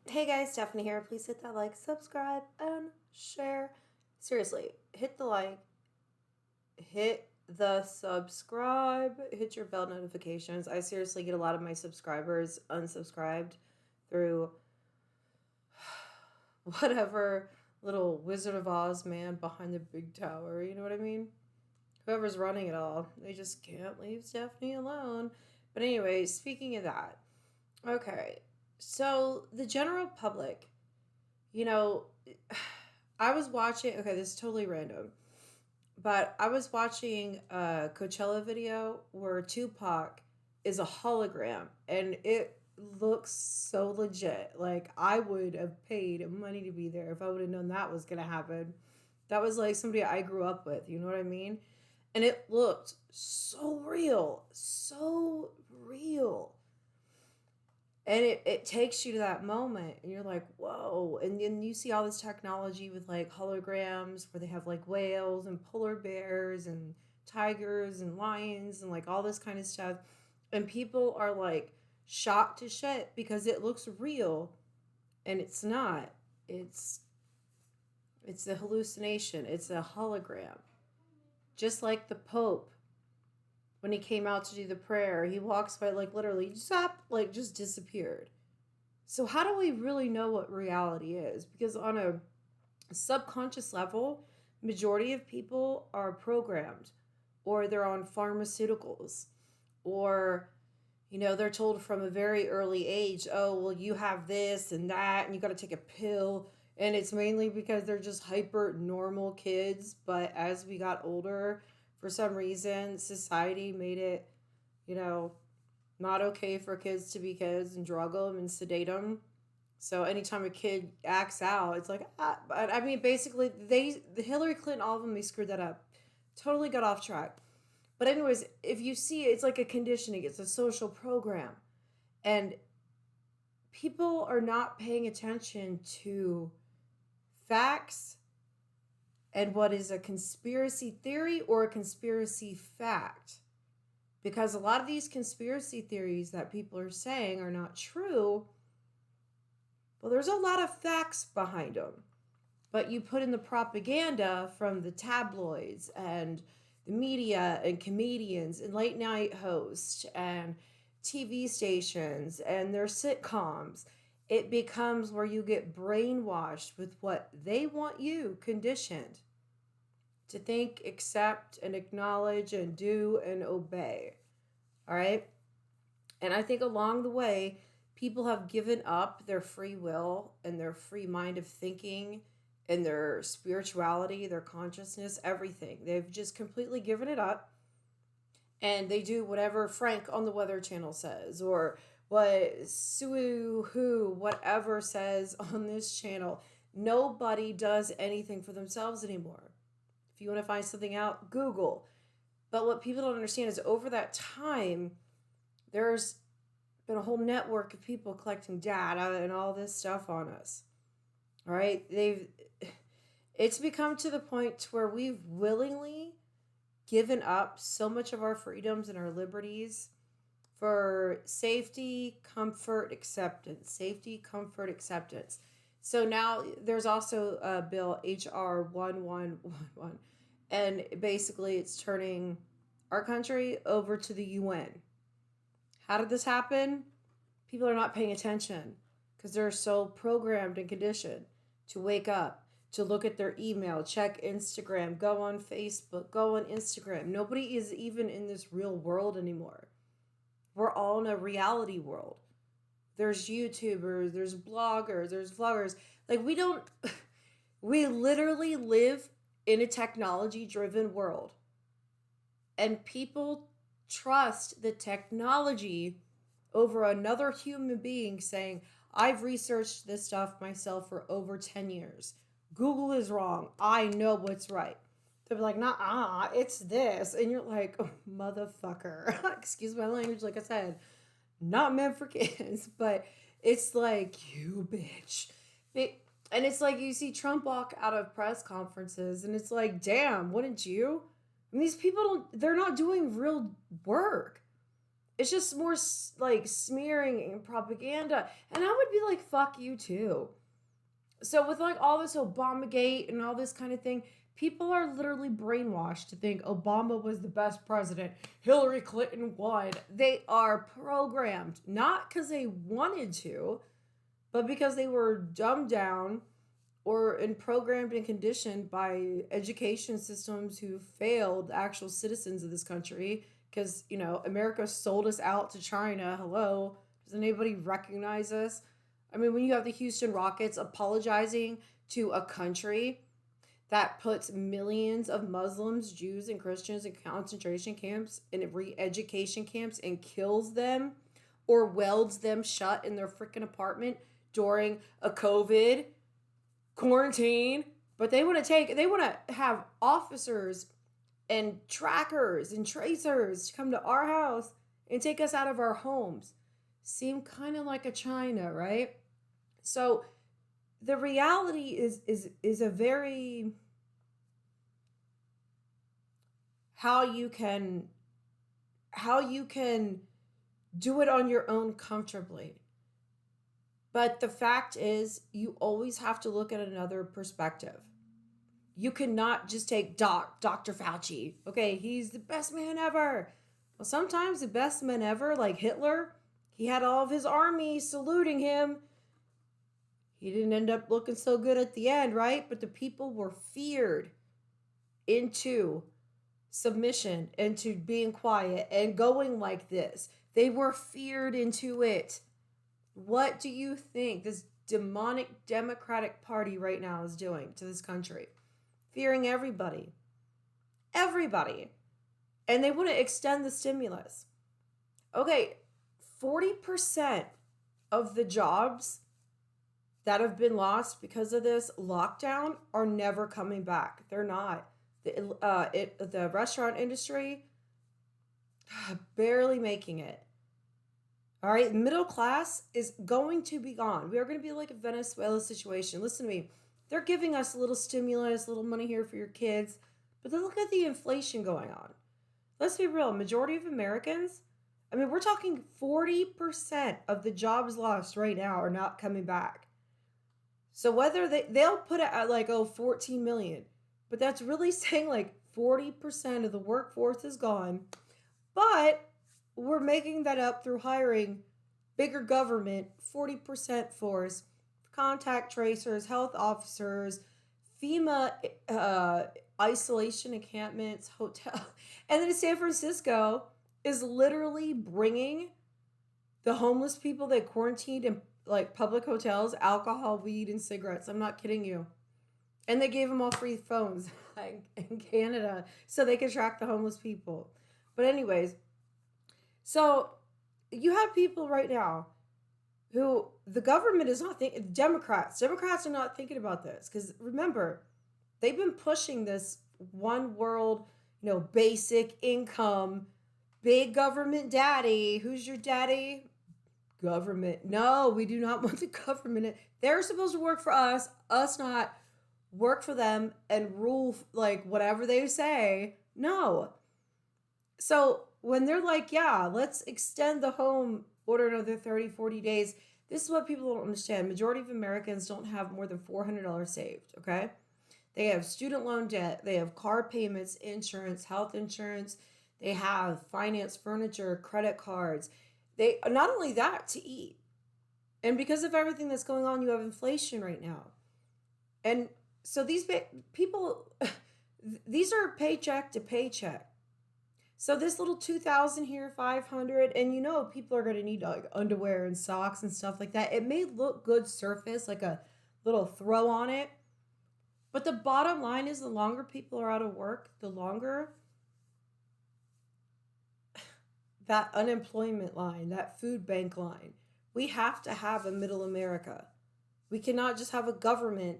Hey guys, Stephanie here. Please hit that like, subscribe, and share. Seriously, hit the like, hit the subscribe, hit your bell notifications. I seriously get a lot of my subscribers unsubscribed through whatever little Wizard of Oz man behind the big tower. You know what I mean? Whoever's running it all, they just can't leave Stephanie alone. But anyway, speaking of that, okay, so the general public, you know, I was watching. Okay, this is totally random, but I was watching a Coachella video where Tupac is a hologram, and it looks so legit. Like I would have paid money to be there if I would have known that was gonna happen. That was like somebody I grew up with. You know what I mean? And it looked so real, so real, and it takes you to that moment and you're like, whoa. And then you see all this technology with like holograms where they have like whales and polar bears and tigers and lions and like all this kind of stuff, and people are like shocked to shit because it looks real, and it's not. It's it's a hallucination, it's a hologram. Just like the Pope, when he came out to do the prayer, he walks by, like literally stop, like just disappeared. So, how do we really know what reality is? Because on a subconscious level, majority of people are programmed, or they're on pharmaceuticals, or they're told from a very early age, oh, well, you have this and that, and you got to take a pill. And it's mainly because they're just hyper normal kids. But as we got older, for some reason, society made it, you know, not okay for kids to be kids and drug them and sedate them. So anytime a kid acts out, it's like, but I mean, basically, the Hillary Clinton, all of them, they screwed that up. Totally got off track. But anyways, if you see, it's like a conditioning. It's a social program, and people are not paying attention to facts and what is a conspiracy theory or a conspiracy fact. Because a lot of these conspiracy theories that people are saying are not true, well, there's a lot of facts behind them. But you put in the propaganda from the tabloids and the media and comedians and late night hosts and TV stations and their sitcoms, it becomes where you get brainwashed with what they want you conditioned to think, accept, and acknowledge, and do and obey. All right? And I think along the way, people have given up their free will and their free mind of thinking and their spirituality, their consciousness, everything. They've just completely given it up, and they do whatever Frank on the Weather Channel says, or what Sue Who, whatever says on this channel. Nobody does anything for themselves anymore. If you want to find something out, Google. But what people don't understand is over that time, there's been a whole network of people collecting data and all this stuff on us. All right, it's become to the point where we've willingly given up so much of our freedoms and our liberties for safety, comfort, acceptance. Safety, comfort, acceptance. So now there's also a bill, HR 1111, and basically it's turning our country over to the UN. How did this happen? People are not paying attention because they're so programmed and conditioned to wake up, to look at their email, check Instagram, go on Facebook, go on Instagram. Nobody is even in this real world anymore. We're all in a reality world. There's YouTubers, there's bloggers, there's vloggers. Like, we literally live in a technology driven world. And people trust the technology over another human being saying, I've researched this stuff myself for over 10 years. Google is wrong. I know what's right. They'll be like, nah, it's this. And you're like, oh, motherfucker. Excuse my language, like I said, not meant for kids, but it's like, you bitch. And it's like you see Trump walk out of press conferences, and it's like, damn, wouldn't you? And they're not doing real work. It's just more like smearing and propaganda. And I would be like, fuck you too. So with like all this Obamagate and all this kind of thing, people are literally brainwashed to think Obama was the best president. Hillary Clinton won. They are programmed, not because they wanted to, but because they were dumbed down or programmed and conditioned by education systems who failed actual citizens of this country. Because, you know, America sold us out to China. Hello. Does anybody recognize us? I mean, when you have the Houston Rockets apologizing to a country that puts millions of Muslims, Jews, and Christians in concentration camps and re education camps and kills them or welds them shut in their freaking apartment during a COVID quarantine. But they want to have officers and trackers and tracers to come to our house and take us out of our homes. Seem kind of like a China, right? So the reality is a very how you can do it on your own comfortably. But the fact is, you always have to look at another perspective. You cannot just take Dr. Fauci. Okay, he's the best man ever. Well, sometimes the best man ever, like Hitler, he had all of his army saluting him. He didn't end up looking so good at the end, right? But the people were feared into submission, into being quiet and going like this. They were feared into it. What do you think this demonic Democratic Party right now is doing to this country? Fearing everybody. Everybody. And they want to extend the stimulus. Okay, 40% of the jobs that have been lost because of this lockdown are never coming back. They're not. The restaurant industry, barely making it. All right, middle class is going to be gone. We are going to be like a Venezuela situation. Listen to me. They're giving us a little stimulus, a little money here for your kids. But then look at the inflation going on. Let's be real. Majority of Americans, I mean, we're talking 40% of the jobs lost right now are not coming back. So whether they'll put it at like, 14 million. But that's really saying like 40% of the workforce is gone. But we're making that up through hiring bigger government, 40% force, contact tracers, health officers, FEMA isolation encampments, hotel. And then San Francisco is literally bringing the homeless people they quarantined in like public hotels alcohol, weed, and cigarettes. I'm not kidding you. And they gave them all free phones in Canada so they could track the homeless people. But anyways, so you have people right now who the government is not thinking, Democrats are not thinking about this. Because remember, they've been pushing this one world, basic income, big government daddy. Who's your daddy? Government. No, we do not want the government. They're supposed to work for us not work for them and rule like whatever they say. No. So when they're like, yeah, let's extend the home order another 30, 40 days, this is what people don't understand. Majority of Americans don't have more than $400 saved, okay? They have student loan debt. They have car payments, insurance, health insurance. They have finance, furniture, credit cards. They not only that, to eat. And because of everything that's going on, you have inflation right now. And so these people, these are paycheck to paycheck. So this little 2,000 here, 500, and people are going to need like underwear and socks and stuff like that. It may look good surface, like a little throw on it. But the bottom line is the longer people are out of work, the longer that unemployment line, that food bank line. We have to have a middle America. We cannot just have a government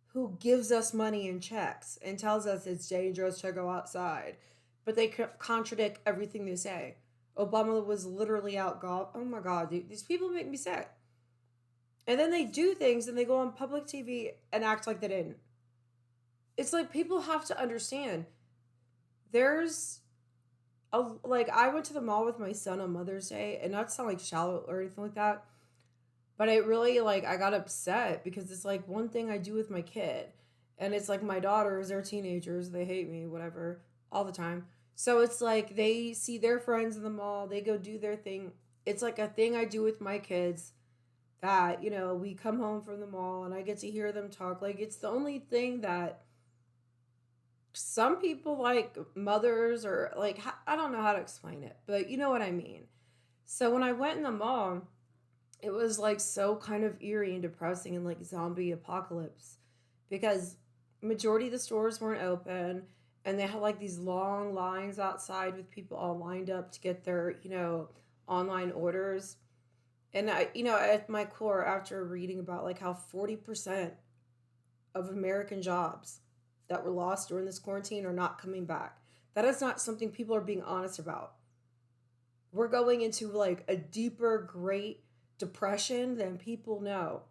who gives us money in checks and tells us it's dangerous to go outside. But they contradict everything they say. Obama was literally out golf. Oh my God, dude, these people make me sick. And then they do things and they go on public TV and act like they didn't. It's like people have to understand there's like I went to the mall with my son on Mother's Day, and not to sound like shallow or anything like that, but it really like I got upset because it's like one thing I do with my kid, and it's like my daughters, they're teenagers, they hate me, whatever, all the time. So it's like they see their friends in the mall, they go do their thing. It's like a thing I do with my kids that, we come home from the mall and I get to hear them talk. Like it's the only thing that some people like mothers or like I don't know how to explain it, but you know what I mean. So when I went in the mall, it was like so kind of eerie and depressing and like zombie apocalypse because majority of the stores weren't open and they had like these long lines outside with people all lined up to get their, online orders. And I, at my core, after reading about like how 40% of American jobs that were lost during this quarantine are not coming back, that is not something people are being honest about. We're going into like a deeper, great depression than people know.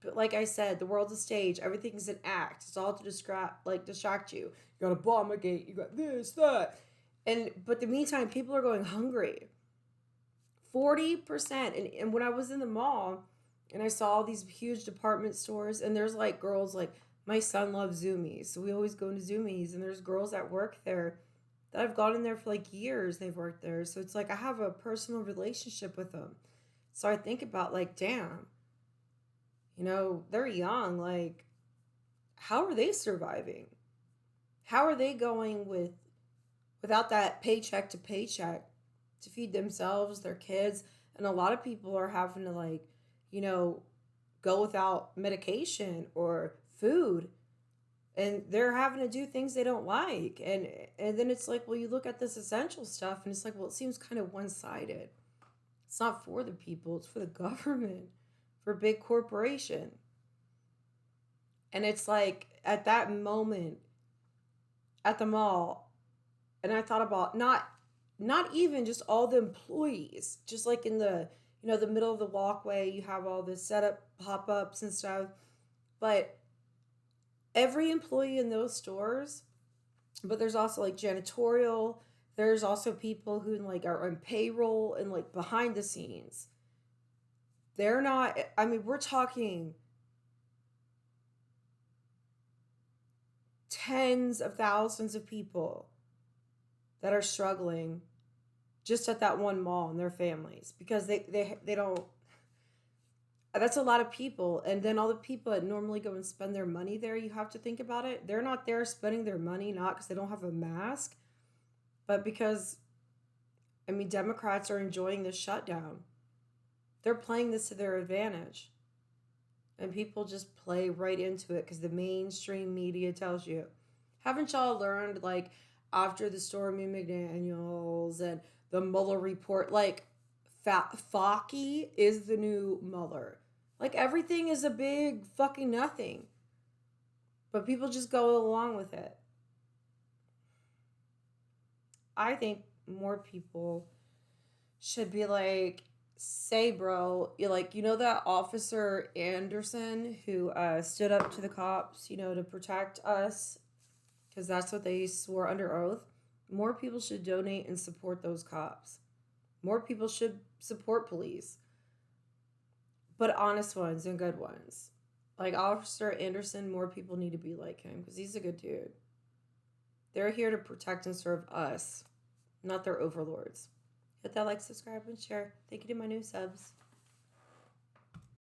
But like I said, the world's a stage. Everything's an act. It's all to distract you. You got a bomb gate. You got this, that, but the meantime, people are going hungry. 40%. And when I was in the mall and I saw all these huge department stores, and there's like girls like my son loves Zoomies, so we always go into Zoomies, and there's girls that work there that I've gone in there for like years. They've worked there, so it's like I have a personal relationship with them. So I think about like, damn, they're young. Like, how are they surviving? How are they going without that paycheck to paycheck to feed themselves, their kids? And a lot of people are having to like, you know, go without medication or food, and they're having to do things they don't like. And then it's like, well, you look at this essential stuff and it's like, well, it seems kind of one-sided. It's not for the people, it's for the government, for big corporation. And it's like at that moment at the mall, and I thought about not even just all the employees, just like in the the middle of the walkway, you have all the setup pop-ups and stuff, but every employee in those stores. But there's also like janitorial, there's also people who like are on payroll and like behind the scenes. They're not, I mean, we're talking tens of thousands of people that are struggling just at that one mall and their families because they don't, that's a lot of people. And then all the people that normally go and spend their money there, you have to think about it, they're not there spending their money not because they don't have a mask, but because, I mean, Democrats are enjoying this shutdown. They're playing this to their advantage, and people just play right into it because the mainstream media tells you. Haven't y'all learned, like, after the Stormy McDaniels and the Mueller report, like, Fauci is the new Mueller. Like, everything is a big fucking nothing. But people just go along with it. I think more people should be like, say, bro, that officer Anderson who stood up to the cops, to protect us, because that's what they swore under oath. More people should donate and support those cops. More people should support police, but honest ones and good ones. Like Officer Anderson, more people need to be like him because he's a good dude. They're here to protect and serve us, not their overlords. Hit that like, subscribe, and share. Thank you to my new subs.